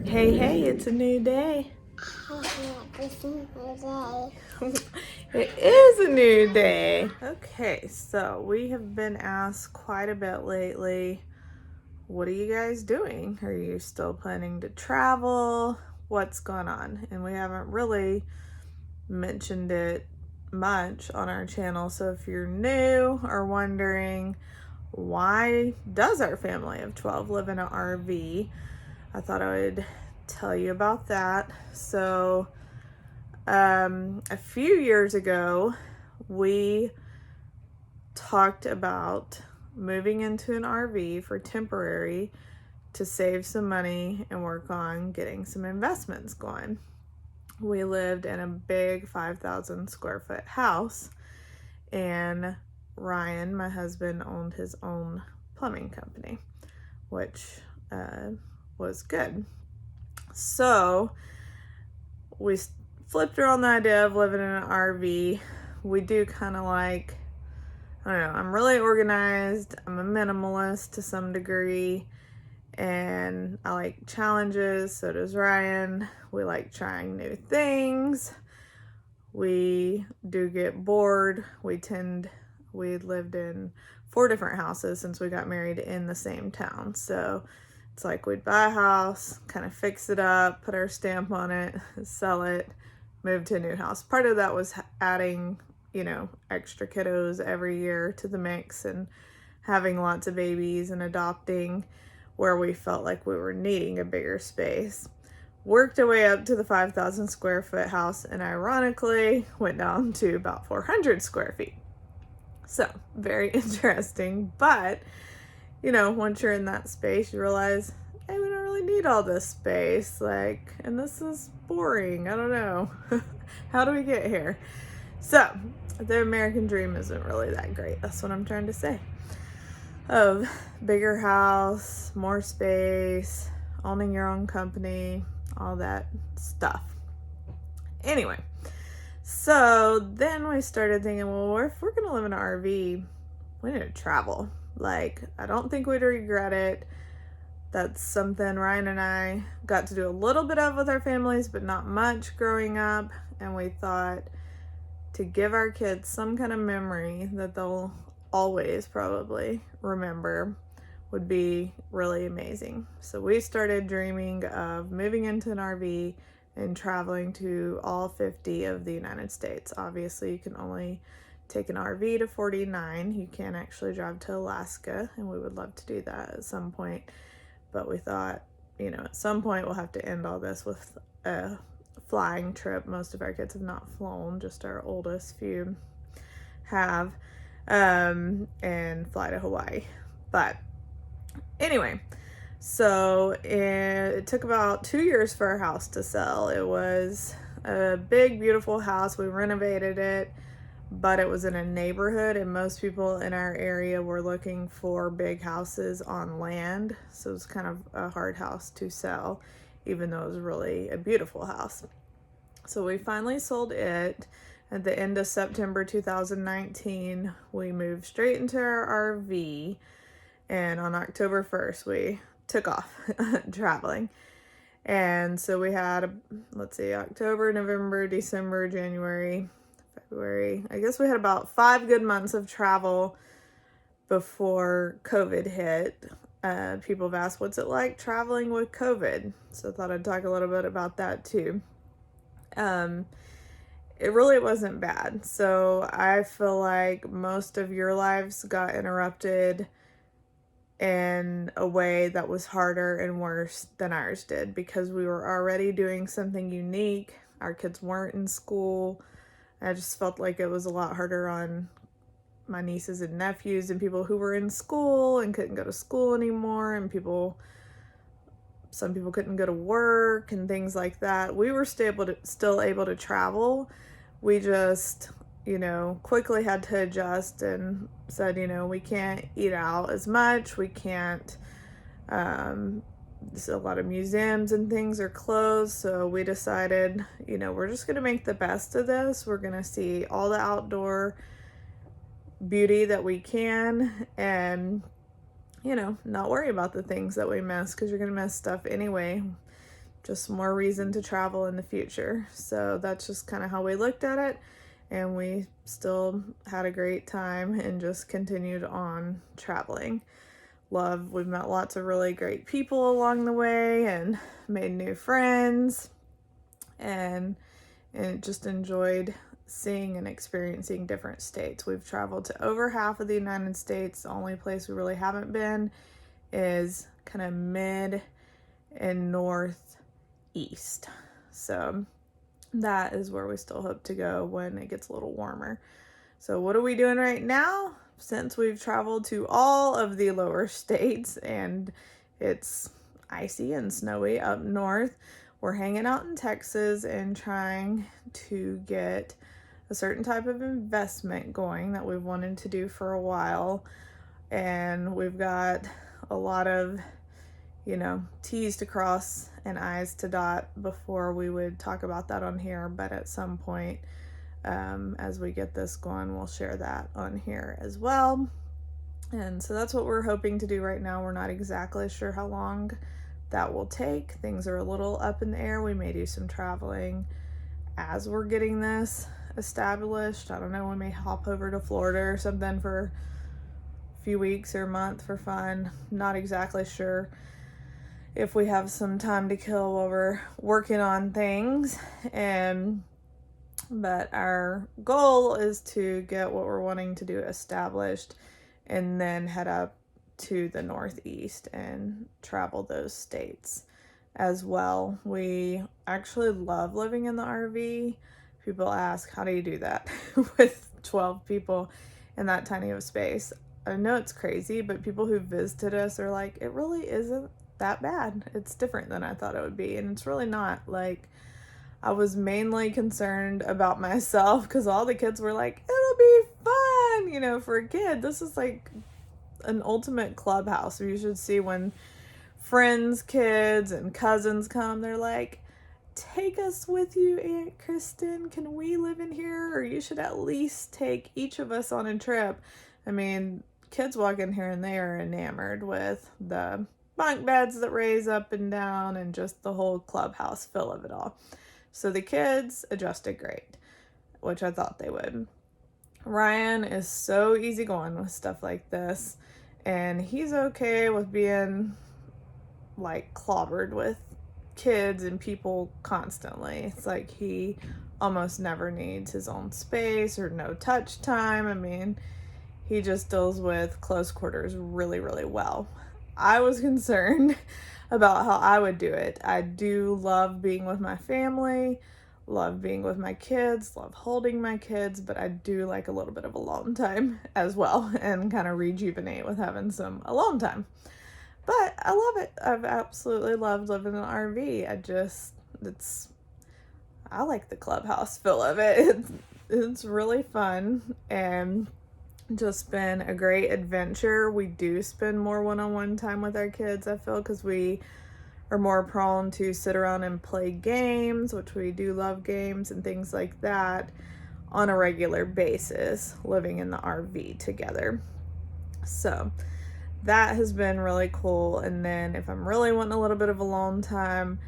Hey, hey, it's a new day. It is a new day. Okay, so we have been asked quite a bit lately, what are you guys doing? Are you still planning to travel? What's going on? And we haven't really mentioned it much on our channel. So if you're new or wondering, why does our family of 12 live in an RV? I thought I would tell you about that. So, a few years ago, we talked about moving into an RV for temporary to save some money and work on getting some investments going. We lived in a big 5,000 square foot house, and Ryan, my husband, owned his own plumbing company, which was good. So we flipped around the idea of living in an RV. We do kind of like, I don't know, I'm really organized. I'm a minimalist to some degree, and I like challenges. So does Ryan. We like trying new things. We do get bored. We lived in 4 different houses since we got married in the same town. So it's like we'd buy a house, kind of fix it up, put our stamp on it, sell it, move to a new house. Part of that was adding, extra kiddos every year to the mix and having lots of babies and adopting where we felt like we were needing a bigger space. Worked our way up to the 5,000 square foot house and ironically went down to about 400 square feet. So very interesting, but once you're in that space, you realize, hey, we don't really need all this space, and this is boring. I don't know. How do we get here? So, the American dream isn't really that great. That's what I'm trying to say. Of bigger house, more space, owning your own company, all that stuff. Anyway, so then we started thinking, well, if we're going to live in an RV, we need to travel. I don't think we'd regret it. That's something Ryan and I got to do a little bit of with our families, but not much growing up. And we thought to give our kids some kind of memory that they'll always probably remember would be really amazing. So we started dreaming of moving into an RV and traveling to all 50 of the United States. Obviously, you can only take an RV to 49. You can't actually drive to Alaska, and we would love to do that at some point. But we thought, at some point we'll have to end all this with a flying trip. Most of our kids have not flown, just our oldest few have, and fly to Hawaii. But anyway, so it took about 2 years for our house to sell. It was a big, beautiful house. We renovated it, but it was in a neighborhood, and most people in our area were looking for big houses on land. So it was kind of a hard house to sell, even though it was really a beautiful house. So we finally sold it at the end of September 2019. We moved straight into our RV, and on October 1st, we took off traveling. And so we had, October, November, December, January, February. I guess we had about 5 good months of travel before COVID hit. People have asked, what's it like traveling with COVID? So I thought I'd talk a little bit about that too. It really wasn't bad. So I feel like most of your lives got interrupted in a way that was harder and worse than ours did, because we were already doing something unique. Our kids weren't in school. I just felt like it was a lot harder on my nieces and nephews and people who were in school and couldn't go to school anymore, and some people couldn't go to work and things like that. We were still able to travel. We just, quickly had to adjust and said, we can't eat out as much. We can't, a lot of museums and things are closed. So we decided, we're just going to make the best of this. We're going to see all the outdoor beauty that we can and, not worry about the things that we miss, because you're going to miss stuff anyway. just more reason to travel in the future. So that's just kind of how we looked at it. And we still had a great time and just continued on traveling. We've met lots of really great people along the way and made new friends, and just enjoyed seeing and experiencing different states. We've traveled to over half of the United States. The only place we really haven't been is kind of mid and northeast. So that is where we still hope to go when it gets a little warmer. So what are we doing right now? Since we've traveled to all of the lower states and it's icy and snowy up north, we're hanging out in Texas and trying to get a certain type of investment going that we've wanted to do for a while. And we've got a lot of, T's to cross and I's to dot before we would talk about that on here. But at some point, as we get this going, we'll share that on here as well. And so that's what we're hoping to do right now. We're not exactly sure how long that will take. Things are a little up in the air. We may do some traveling as we're getting this established. I don't know, we may hop over to Florida or something for a few weeks or a month for fun. Not exactly sure if we have some time to kill while we're working on things. But our goal is to get what we're wanting to do established and then head up to the Northeast and travel those states as well. We actually love living in the RV. People ask, how do you do that with 12 people in that tiny of space? I know it's crazy, but people who visited us are like, it really isn't that bad. It's different than I thought it would be. And it's really not. Like, I was mainly concerned about myself because all the kids were like, it'll be fun. For a kid, this is like an ultimate clubhouse. You should see when friends, kids, and cousins come, they're like, take us with you, Aunt Kristin. Can we live in here? Or you should at least take each of us on a trip. I mean, kids walk in here and they are enamored with the bunk beds that raise up and down and just the whole clubhouse feel of it all. So the kids adjusted great, which I thought they would. Ryan is so easygoing with stuff like this, and he's okay with being like clobbered with kids and people constantly. It's like he almost never needs his own space or no touch time. I mean, he just deals with close quarters really, really well. I was concerned about how I would do it. I do love being with my family, love being with my kids, love holding my kids, but I do like a little bit of alone time as well and kind of rejuvenate with having some alone time. But I love it. I've absolutely loved living in an RV. I like the clubhouse feel of it. It's really fun and just been a great adventure. We do spend more one-on-one time with our kids, I feel, because we are more prone to sit around and play games, which we do love games and things like that on a regular basis, living in the RV together. So that has been really cool. And then if I'm really wanting a little bit of alone time,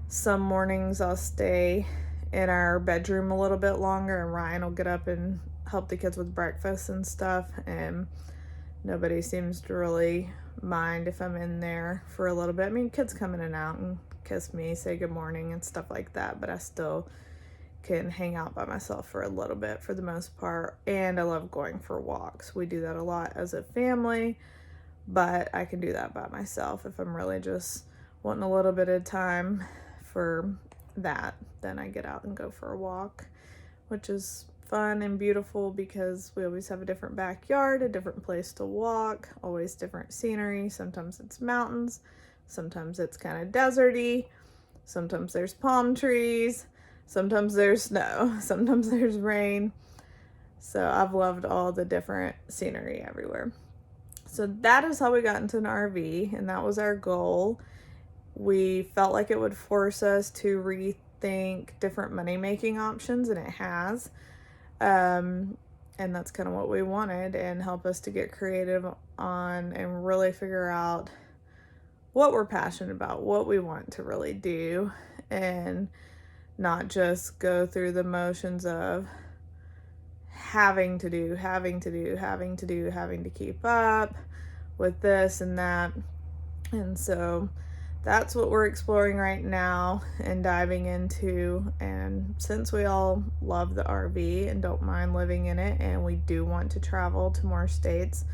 some mornings I'll stay in our bedroom a little bit longer and Ryan will get up and help the kids with breakfast and stuff, and nobody seems to really mind if I'm in there for a little bit. I mean, kids come in and out and kiss me, say good morning and stuff like that, but I still can hang out by myself for a little bit for the most part. And I love going for walks. We do that a lot as a family, but I can do that by myself. If I'm really just wanting a little bit of time for that, then I get out and go for a walk, which is fun and beautiful because we always have a different backyard, a different place to walk, always different scenery. Sometimes it's mountains, sometimes it's kind of deserty, sometimes there's palm trees, sometimes there's snow, sometimes there's rain. So I've loved all the different scenery everywhere. So that is how we got into an RV, and that was our goal. We felt like it would force us to rethink different money-making options, and it has. And that's kind of what we wanted, and help us to get creative on and really figure out what we're passionate about, what we want to really do, and not just go through the motions of having to keep up with this and that. And so that's what we're exploring right now and diving into. And since we all love the RV and don't mind living in it, and we do want to travel to more states,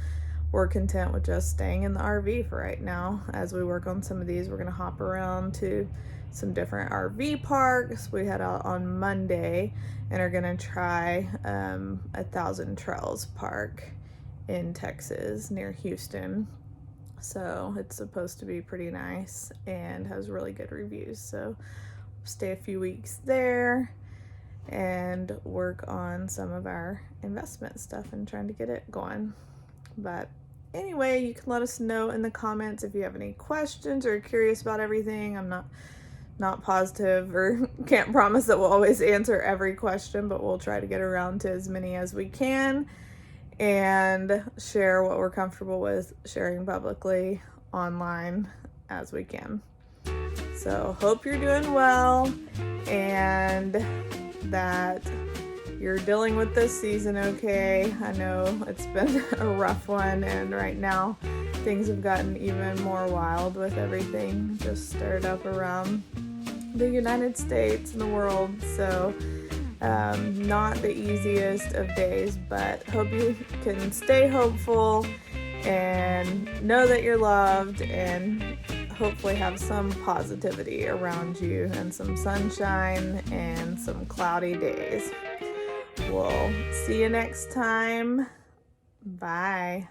we're content with just staying in the RV for right now. As we work on some of these, we're going to hop around to some different RV parks. We head out on Monday and are going to try 1,000 Trails Park in Texas near Houston. So it's supposed to be pretty nice and has really good reviews. So stay a few weeks there and work on some of our investment stuff and trying to get it going. But anyway, you can let us know in the comments if you have any questions or are curious about everything. I'm not positive or can't promise that we'll always answer every question, but we'll try to get around to as many as we can and share what we're comfortable with sharing publicly online as we can. So hope you're doing well and that you're dealing with this season okay. I know it's been a rough one, and right now things have gotten even more wild with everything just stirred up around the United States and the world. So not the easiest of days, but hope you can stay hopeful and know that you're loved and hopefully have some positivity around you and some sunshine and some cloudy days. We'll see you next time. Bye.